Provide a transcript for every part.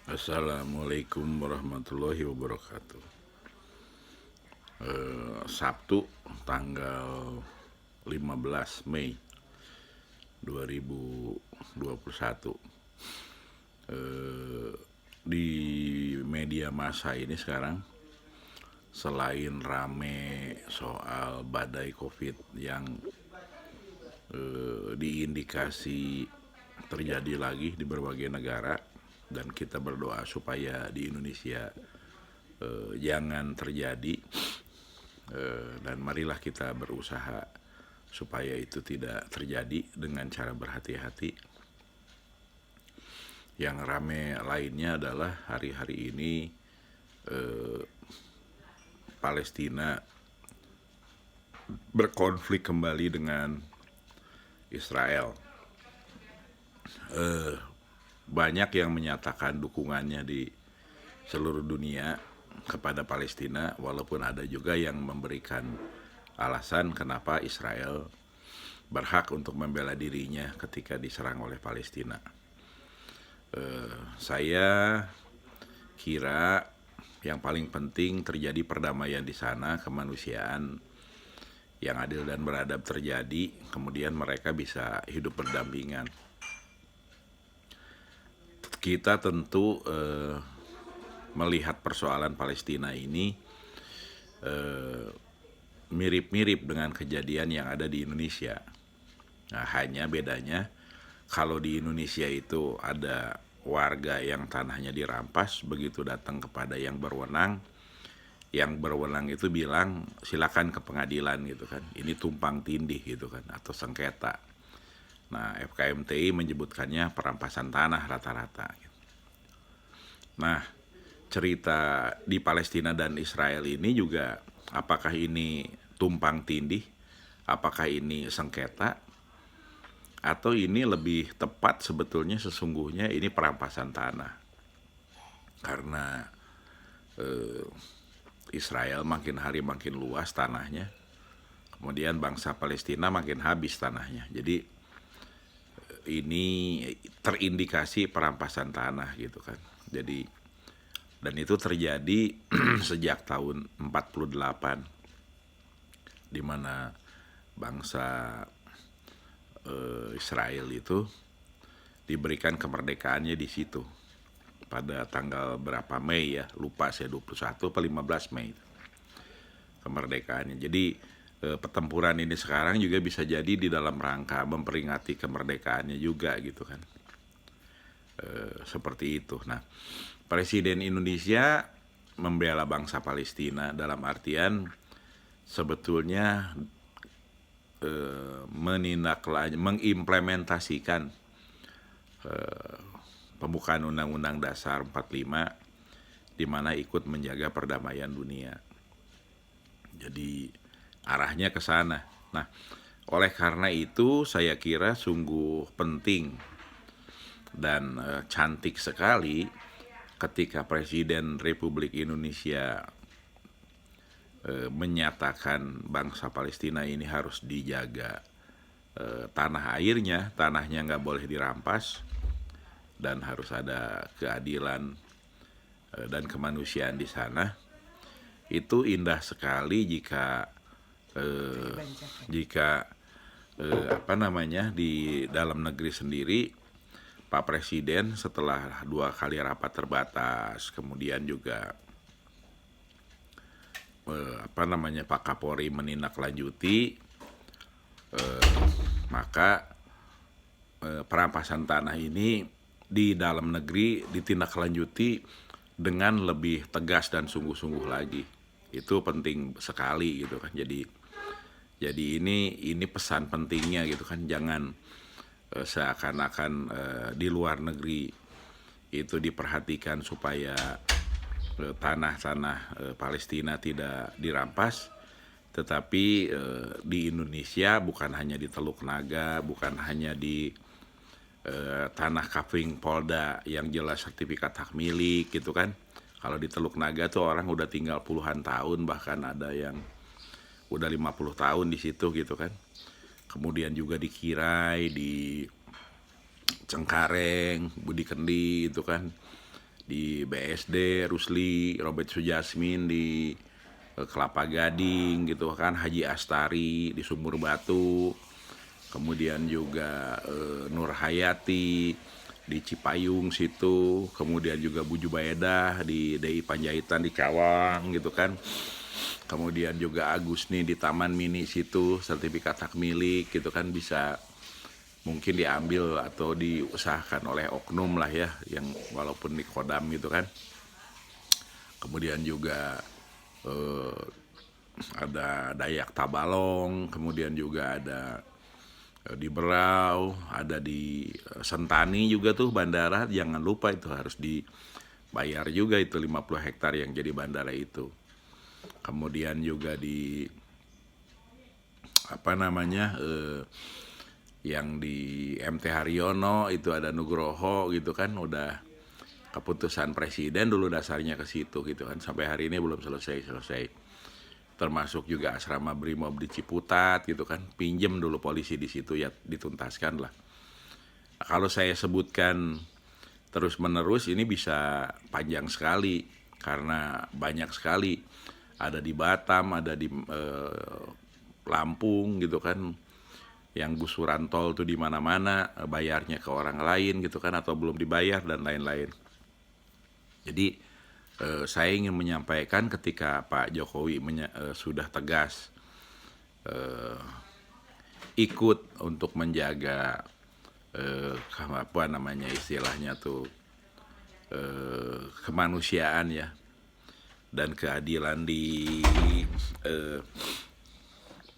Assalamualaikum warahmatullahi wabarakatuh. Sabtu tanggal 15 Mei 2021. Eh, di media massa ini sekarang, selain rame soal badai COVID yang diindikasi terjadi lagi di berbagai negara, dan kita berdoa supaya di Indonesia jangan terjadi, dan marilah kita berusaha supaya itu tidak terjadi dengan cara berhati-hati. Yang rame lainnya adalah hari-hari ini Palestina berkonflik kembali dengan Israel. Banyak yang menyatakan dukungannya di seluruh dunia kepada Palestina, walaupun ada juga yang memberikan alasan kenapa Israel berhak untuk membela dirinya ketika diserang oleh Palestina. Saya kira yang paling penting terjadi perdamaian di sana, kemanusiaan yang adil dan beradab terjadi, kemudian mereka bisa hidup berdampingan. Kita tentu melihat persoalan Palestina ini mirip-mirip dengan kejadian yang ada di Indonesia. Nah, hanya bedanya kalau di Indonesia itu ada warga yang tanahnya dirampas, begitu datang kepada yang berwenang itu bilang silakan ke pengadilan gitu kan. Ini tumpang tindih gitu kan, atau sengketa. Nah, FKMTI menyebutkannya perampasan tanah rata-rata. Nah, cerita di Palestina dan Israel ini juga, apakah ini tumpang tindih, apakah ini sengketa, atau ini lebih tepat sebetulnya sesungguhnya ini perampasan tanah. Karena Israel makin hari makin luas tanahnya, kemudian bangsa Palestina makin habis tanahnya. Jadi ini terindikasi perampasan tanah gitu kan. Jadi, dan itu terjadi sejak tahun 48, di mana bangsa Israel itu diberikan kemerdekaannya di situ pada tanggal berapa Mei ya, lupa saya, 21 atau 15 Mei kemerdekaannya. Jadi pertempuran ini sekarang juga bisa jadi di dalam rangka memperingati kemerdekaannya juga gitu kan. Seperti itu. Nah, Presiden Indonesia membela bangsa Palestina dalam artian sebetulnya mengimplementasikan pembukaan Undang-Undang Dasar 45, di mana ikut menjaga perdamaian dunia. Jadi arahnya ke sana. Nah, oleh karena itu saya kira sungguh penting dan cantik sekali ketika Presiden Republik Indonesia menyatakan bangsa Palestina ini harus dijaga tanah airnya, tanahnya nggak boleh dirampas, dan harus ada keadilan dan kemanusiaan di sana. Itu indah sekali jika di dalam negeri sendiri Pak Presiden setelah 2 kali rapat terbatas, kemudian juga Pak Kapolri menindaklanjuti, maka perampasan tanah ini di dalam negeri ditindaklanjuti dengan lebih tegas dan sungguh-sungguh lagi. Itu penting sekali gitu kan. Jadi ini pesan pentingnya gitu kan. Jangan seakan-akan di luar negeri itu diperhatikan supaya tanah-tanah Palestina tidak dirampas, tetapi di Indonesia bukan hanya di Teluk Naga, bukan hanya di tanah Kafling Polda yang jelas sertifikat hak milik gitu kan. Kalau di Teluk Naga tuh orang udah tinggal puluhan tahun, bahkan ada yang udah 50 tahun di situ gitu kan. Kemudian juga di Kirai, di Cengkareng, Budi Kendi itu kan, di BSD, Rusli, Robert Sujasmin di Kelapa Gading gitu kan, Haji Astari di Sumur Batu, kemudian juga Nur Hayati di Cipayung situ, kemudian juga Bu Jubaedah di DI Panjaitan di Cawang gitu kan, kemudian juga Agusni di Taman Mini situ, sertifikat hak milik gitu kan, bisa mungkin diambil atau diusahakan oleh oknum lah ya, yang walaupun di Kodam gitu kan. Kemudian juga ada Dayak Tabalong, kemudian juga ada di Berau, ada di Sentani juga tuh bandara, jangan lupa itu harus dibayar juga itu 50 hektar yang jadi bandara itu. Kemudian juga di apa namanya yang di MT Haryono itu ada Nugroho gitu kan, udah keputusan presiden dulu dasarnya ke situ gitu kan, sampai hari ini belum selesai. Termasuk juga asrama Brimob di Ciputat gitu kan, pinjem dulu polisi di situ ya, dituntaskan lah. Kalau saya sebutkan terus menerus ini bisa panjang sekali karena banyak sekali, ada di Batam, ada di Lampung gitu kan, yang gusuran tol tuh di mana-mana, bayarnya ke orang lain gitu kan, atau belum dibayar dan lain-lain. Jadi saya ingin menyampaikan ketika Pak Jokowi sudah tegas ikut untuk menjaga apa namanya istilahnya tuh kemanusiaan ya dan keadilan di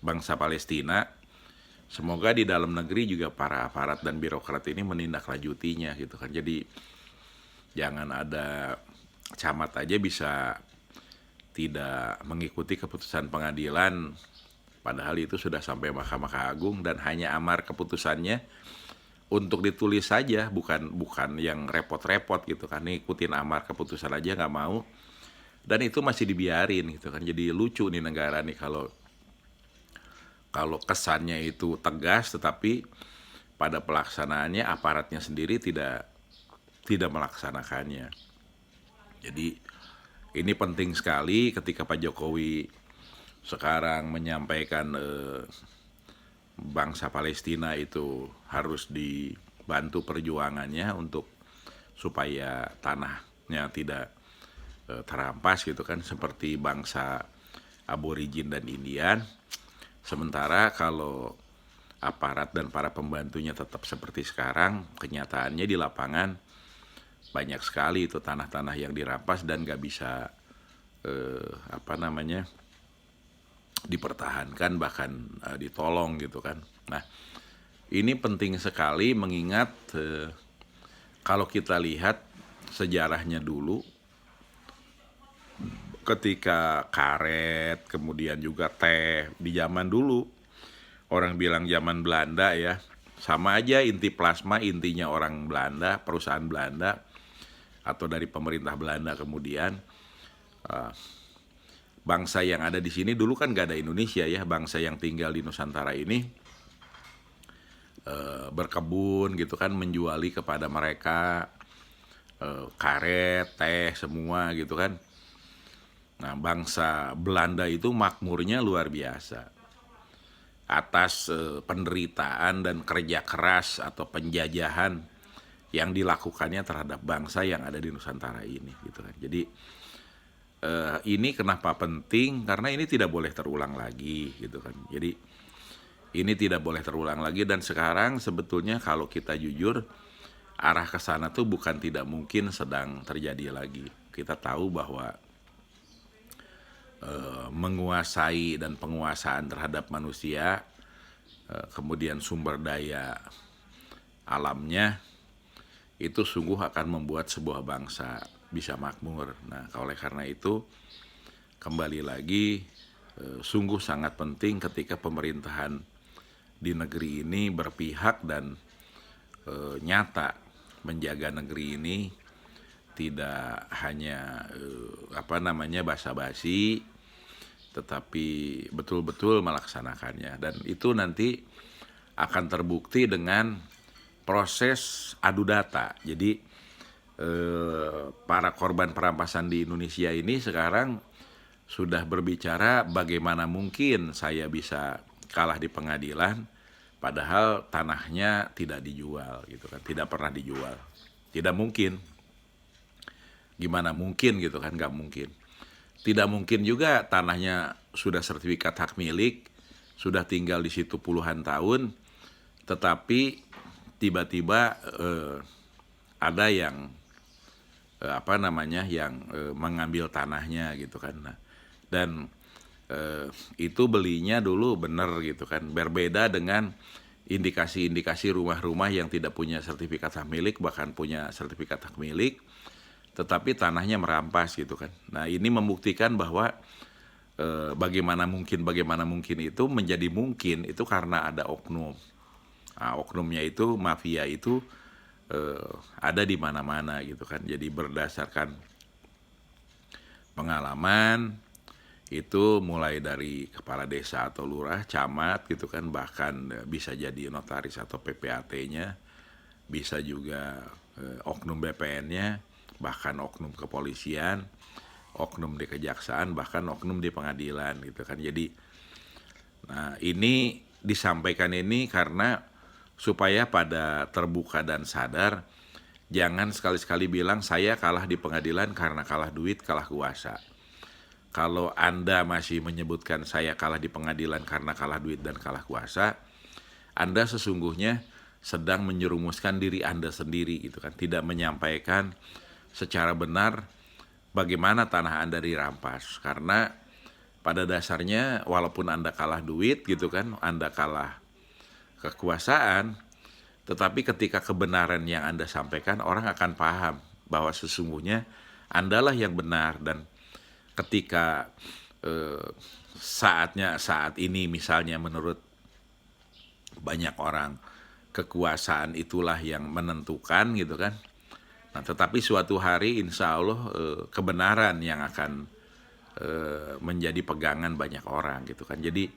bangsa Palestina. Semoga di dalam negeri juga para aparat dan birokrat ini menindaklanjutinya gitu kan. Jadi jangan ada camat aja bisa tidak mengikuti keputusan pengadilan, padahal itu sudah sampai Mahkamah Agung dan hanya amar keputusannya untuk ditulis saja, bukan yang repot-repot gitu kan. Ngikutin amar keputusan aja nggak mau, dan itu masih dibiarin gitu kan. Jadi lucu nih negara nih kalau kesannya itu tegas, tetapi pada pelaksanaannya aparatnya sendiri tidak melaksanakannya. Jadi ini penting sekali ketika Pak Jokowi sekarang menyampaikan bangsa Palestina itu harus dibantu perjuangannya untuk supaya tanahnya tidak terampas gitu kan, seperti bangsa aborigin dan Indian. Sementara kalau aparat dan para pembantunya tetap seperti sekarang, kenyataannya di lapangan banyak sekali itu tanah-tanah yang dirampas dan nggak bisa dipertahankan, bahkan ditolong gitu kan. Nah, ini penting sekali mengingat kalau kita lihat sejarahnya dulu, ketika karet, kemudian juga teh di zaman dulu, orang bilang zaman Belanda ya, sama aja inti plasma intinya orang Belanda, perusahaan Belanda atau dari pemerintah Belanda. Kemudian bangsa yang ada di sini dulu kan gak ada Indonesia ya, bangsa yang tinggal di Nusantara ini berkebun gitu kan, menjuali kepada mereka karet, teh, semua gitu kan. Nah, bangsa Belanda itu makmurnya luar biasa atas penderitaan dan kerja keras atau penjajahan yang dilakukannya terhadap bangsa yang ada di Nusantara ini gitu kan. Jadi ini kenapa penting, karena ini tidak boleh terulang lagi gitu kan. Jadi ini tidak boleh terulang lagi, dan sekarang sebetulnya kalau kita jujur arah ke sana tuh bukan tidak mungkin sedang terjadi lagi. Kita tahu bahwa menguasai dan penguasaan terhadap manusia, kemudian sumber daya alamnya, itu sungguh akan membuat sebuah bangsa bisa makmur. Nah, oleh karena itu kembali lagi sungguh sangat penting ketika pemerintahan di negeri ini berpihak dan nyata menjaga negeri ini, tidak hanya basa-basi, tetapi betul-betul melaksanakannya. Dan itu nanti akan terbukti dengan proses adu data. Jadi para korban perampasan di Indonesia ini sekarang sudah berbicara bagaimana mungkin saya bisa kalah di pengadilan padahal tanahnya tidak dijual gitu kan, tidak pernah dijual. Tidak mungkin. Gimana mungkin gitu kan, nggak mungkin. Tidak mungkin juga tanahnya sudah sertifikat hak milik, sudah tinggal di situ puluhan tahun, tetapi tiba-tiba ada yang mengambil tanahnya gitu kan. Nah, dan itu belinya dulu benar gitu kan. Berbeda dengan indikasi-indikasi rumah-rumah yang tidak punya sertifikat hak milik, bahkan punya sertifikat hak milik, tetapi tanahnya merampas gitu kan. Nah, ini membuktikan bahwa bagaimana mungkin itu menjadi mungkin itu karena ada oknum. Nah, oknumnya itu, mafia itu ada di mana-mana gitu kan. Jadi berdasarkan pengalaman itu mulai dari kepala desa atau lurah, camat gitu kan, bahkan bisa jadi notaris atau PPAT-nya, bisa juga oknum BPN-nya, bahkan oknum kepolisian, oknum di kejaksaan, bahkan oknum di pengadilan gitu kan. Jadi nah, ini disampaikan ini karena supaya pada terbuka dan sadar, jangan sekali-sekali bilang saya kalah di pengadilan karena kalah duit, kalah kuasa. Kalau Anda masih menyebutkan saya kalah di pengadilan karena kalah duit dan kalah kuasa, Anda sesungguhnya sedang menyerumuskan diri Anda sendiri gitu kan, tidak menyampaikan secara benar bagaimana tanah Anda dirampas. Karena pada dasarnya walaupun Anda kalah duit gitu kan, Anda kalah kekuasaan, tetapi ketika kebenaran yang Anda sampaikan, orang akan paham bahwa sesungguhnya Andalah yang benar. Dan ketika saat ini misalnya menurut banyak orang kekuasaan itulah yang menentukan gitu kan. Nah, tetapi suatu hari insya Allah kebenaran yang akan menjadi pegangan banyak orang gitu kan. Jadi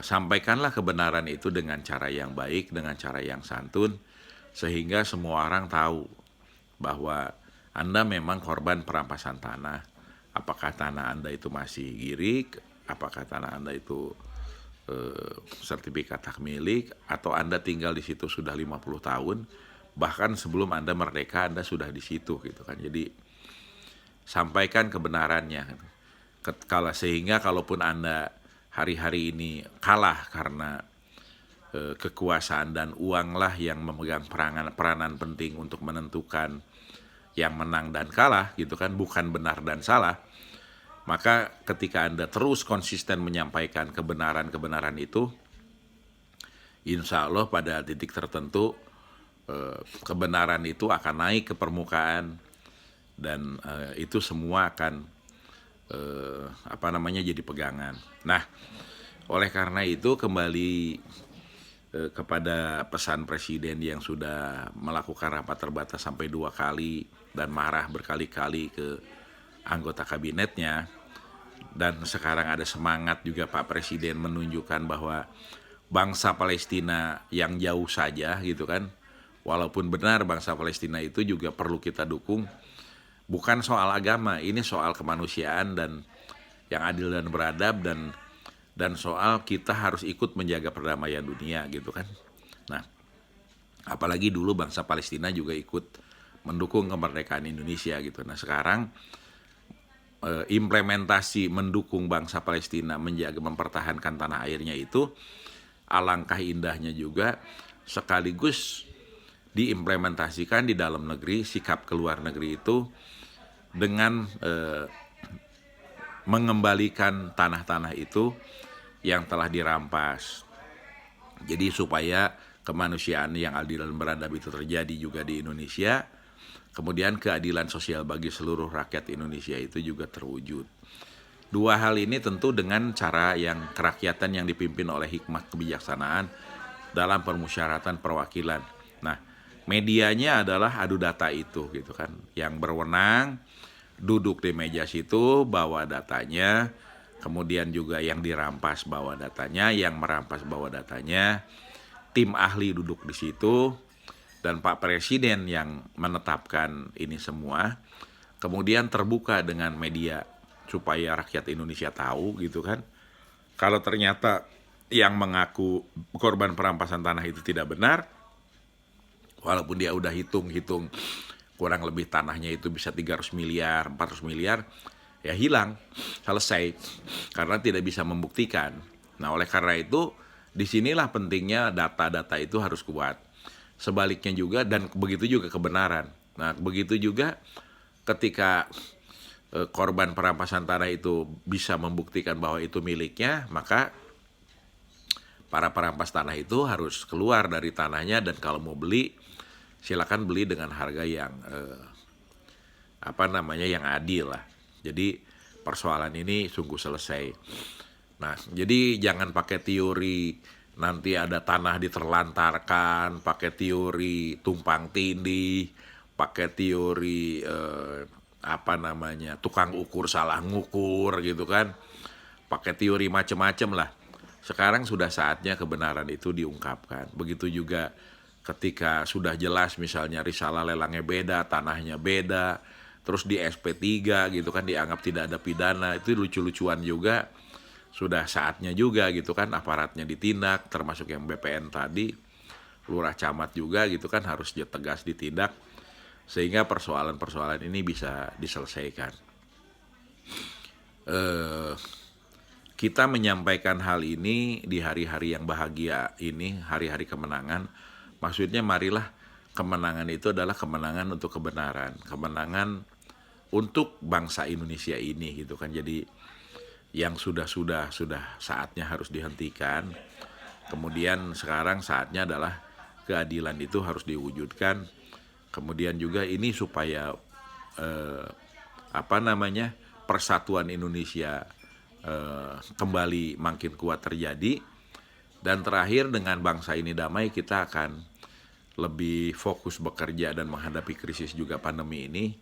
sampaikanlah kebenaran itu dengan cara yang baik, dengan cara yang santun, sehingga semua orang tahu bahwa Anda memang korban perampasan tanah. Apakah tanah Anda itu masih girik, apakah tanah Anda itu sertifikat hak milik, atau Anda tinggal di situ sudah 50 tahun, bahkan sebelum Anda merdeka Anda sudah di situ gitu kan. Jadi sampaikan kebenarannya. Sehingga kalaupun Anda hari-hari ini kalah karena kekuasaan dan uanglah yang memegang peranan penting untuk menentukan yang menang dan kalah gitu kan, bukan benar dan salah, maka ketika Anda terus konsisten menyampaikan kebenaran-kebenaran itu, insya Allah pada titik tertentu kebenaran itu akan naik ke permukaan dan itu semua akan jadi pegangan. Nah, oleh karena itu kembali kepada pesan Presiden yang sudah melakukan rapat terbatas sampai 2 kali dan marah berkali-kali ke anggota kabinetnya, dan sekarang ada semangat juga Pak Presiden menunjukkan bahwa bangsa Palestina yang jauh saja gitu kan, walaupun benar bangsa Palestina itu juga perlu kita dukung, bukan soal agama, ini soal kemanusiaan dan yang adil dan beradab, dan soal kita harus ikut menjaga perdamaian dunia gitu kan. Nah, apalagi dulu bangsa Palestina juga ikut mendukung kemerdekaan Indonesia gitu. Nah, sekarang implementasi mendukung bangsa Palestina menjaga mempertahankan tanah airnya itu alangkah indahnya juga sekaligus diimplementasikan di dalam negeri, sikap keluar negeri itu dengan mengembalikan tanah-tanah itu yang telah dirampas. Jadi supaya kemanusiaan yang adil dan beradab itu terjadi juga di Indonesia, kemudian keadilan sosial bagi seluruh rakyat Indonesia itu juga terwujud. 2 hal ini tentu dengan cara yang kerakyatan yang dipimpin oleh hikmah kebijaksanaan dalam permusyaratan perwakilan. Nah, medianya adalah adu data itu gitu kan. Yang berwenang duduk di meja situ bawa datanya, kemudian juga yang dirampas bawa datanya, yang merampas bawa datanya, tim ahli duduk di situ, dan Pak Presiden yang menetapkan ini semua, kemudian terbuka dengan media supaya rakyat Indonesia tahu gitu kan. Kalau ternyata yang mengaku korban perampasan tanah itu tidak benar, walaupun dia udah hitung-hitung kurang lebih tanahnya itu bisa 300 miliar, 400 miliar, ya hilang, selesai, karena tidak bisa membuktikan. Nah, oleh karena itu, disinilah pentingnya data-data itu harus kuat. Sebaliknya juga, dan begitu juga kebenaran. Nah, begitu juga ketika korban perampasan tanah itu bisa membuktikan bahwa itu miliknya, maka para perampas tanah itu harus keluar dari tanahnya, dan kalau mau beli, silakan beli dengan harga yang yang adil lah. Jadi persoalan ini sungguh selesai. Nah, jadi jangan pakai teori nanti ada tanah diterlantarkan, pakai teori tumpang tindih, pakai teori tukang ukur salah ngukur gitu kan. Pakai teori macem-macem lah. Sekarang sudah saatnya kebenaran itu diungkapkan. Begitu juga ketika sudah jelas misalnya risalah lelangnya beda, tanahnya beda, terus di SP3 gitu kan dianggap tidak ada pidana, itu lucu-lucuan juga. Sudah saatnya juga gitu kan aparatnya ditindak, termasuk yang BPN tadi, lurah camat juga gitu kan harus tegas ditindak sehingga persoalan-persoalan ini bisa diselesaikan. Kita menyampaikan hal ini di hari-hari yang bahagia ini, hari-hari kemenangan. Maksudnya marilah kemenangan itu adalah kemenangan untuk kebenaran, kemenangan untuk bangsa Indonesia ini gitu kan. Jadi yang sudah saatnya harus dihentikan. Kemudian sekarang saatnya adalah keadilan itu harus diwujudkan. Kemudian juga ini supaya persatuan Indonesia kembali makin kuat terjadi. Dan terakhir, dengan bangsa ini damai, kita akan lebih fokus bekerja dan menghadapi krisis juga pandemi ini.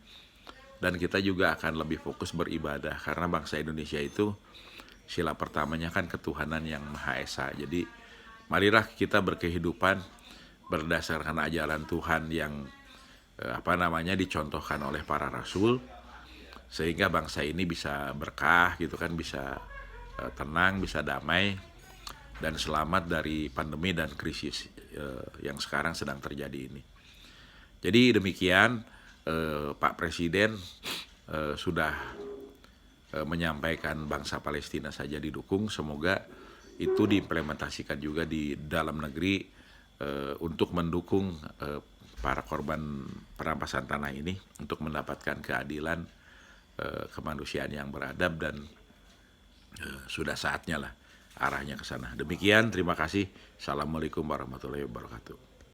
Dan kita juga akan lebih fokus beribadah, karena bangsa Indonesia itu sila pertamanya kan ketuhanan yang Maha Esa. Jadi marilah kita berkehidupan berdasarkan ajaran Tuhan yang dicontohkan oleh para rasul, sehingga bangsa ini bisa berkah gitu kan, bisa tenang, bisa damai, dan selamat dari pandemi dan krisis yang sekarang sedang terjadi ini. Jadi demikian, Pak Presiden sudah menyampaikan bangsa Palestina saja didukung, semoga itu diimplementasikan juga di dalam negeri untuk mendukung para korban perampasan tanah ini untuk mendapatkan keadilan, kemanusiaan yang beradab, dan sudah saatnya lah arahnya ke sana. Demikian, terima kasih. Assalamualaikum warahmatullahi wabarakatuh.